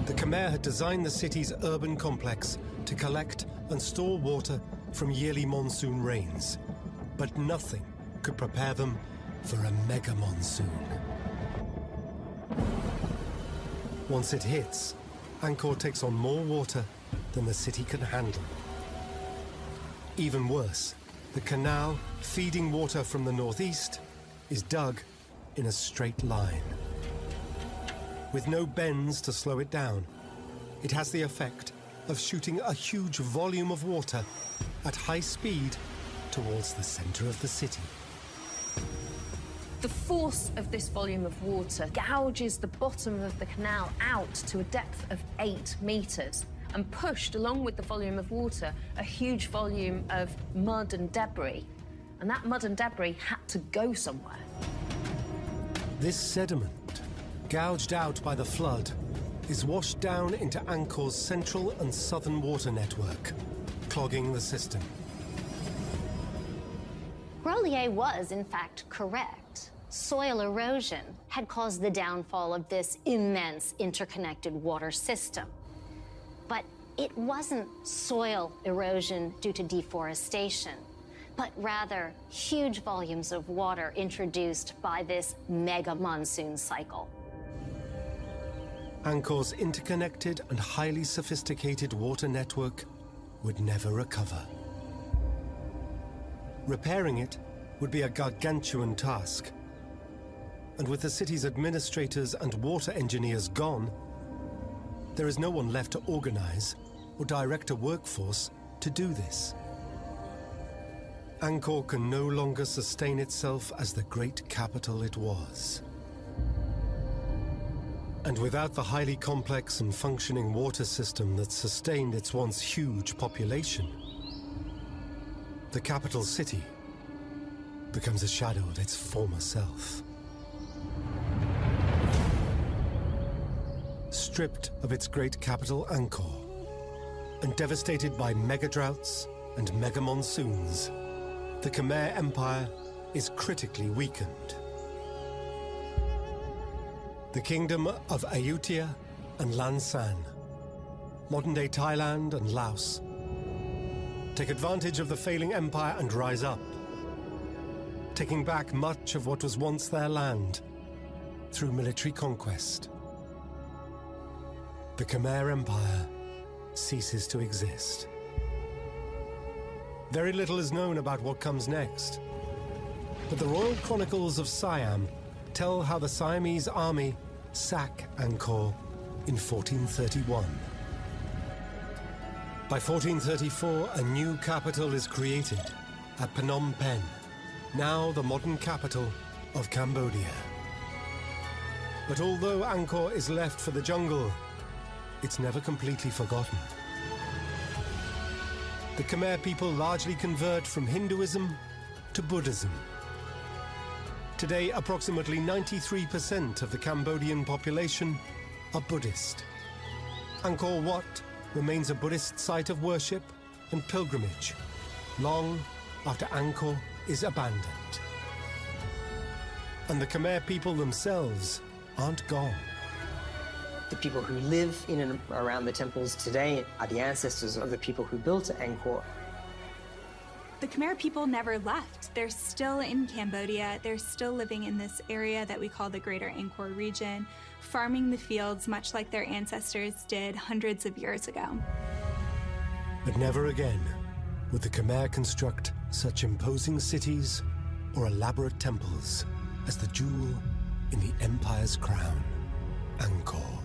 The Khmer had designed the city's urban complex to collect and store water from yearly monsoon rains, but nothing could prepare them for a mega monsoon. Once it hits, Angkor takes on more water than the city can handle. Even worse, the canal feeding water from the northeast is dug in a straight line. With no bends to slow it down, it has the effect of shooting a huge volume of water at high speed towards the center of the city. The force of this volume of water gouges the bottom of the canal out to a depth of 8 meters and pushed, along with the volume of water, a huge volume of mud and debris. And that mud and debris had to go somewhere. This sediment, gouged out by the flood, is washed down into Angkor's central and southern water network, clogging the system. Grolier was, in fact, correct. Soil erosion had caused the downfall of this immense interconnected water system. But it wasn't soil erosion due to deforestation, but rather huge volumes of water introduced by this mega monsoon cycle. Angkor's interconnected and highly sophisticated water network would never recover. Repairing it would be a gargantuan task. And with the city's administrators and water engineers gone, there is no one left to organize or direct a workforce to do this. Angkor can no longer sustain itself as the great capital it was. And without the highly complex and functioning water system that sustained its once huge population, the capital city becomes a shadow of its former self. Stripped of its great capital Angkor, and devastated by mega-droughts and mega-monsoons, the Khmer Empire is critically weakened. The kingdom of Ayutthaya and Lan San, modern-day Thailand and Laos, take advantage of the failing empire and rise up, taking back much of what was once their land through military conquest. The Khmer Empire ceases to exist. Very little is known about what comes next, but the Royal Chronicles of Siam tell how the Siamese army sack Angkor in 1431. By 1434, a new capital is created at Phnom Penh, now the modern capital of Cambodia. But although Angkor is left for the jungle, it's never completely forgotten. The Khmer people largely convert from Hinduism to Buddhism. Today, approximately 93% of the Cambodian population are Buddhist. Angkor Wat remains a Buddhist site of worship and pilgrimage, long after Angkor is abandoned. And the Khmer people themselves aren't gone. The people who live in and around the temples today are the ancestors of the people who built Angkor. The Khmer people never left. They're still in Cambodia. They're still living in this area that we call the Greater Angkor region, farming the fields much like their ancestors did hundreds of years ago. But never again would the Khmer construct such imposing cities or elaborate temples as the jewel in the empire's crown, Angkor.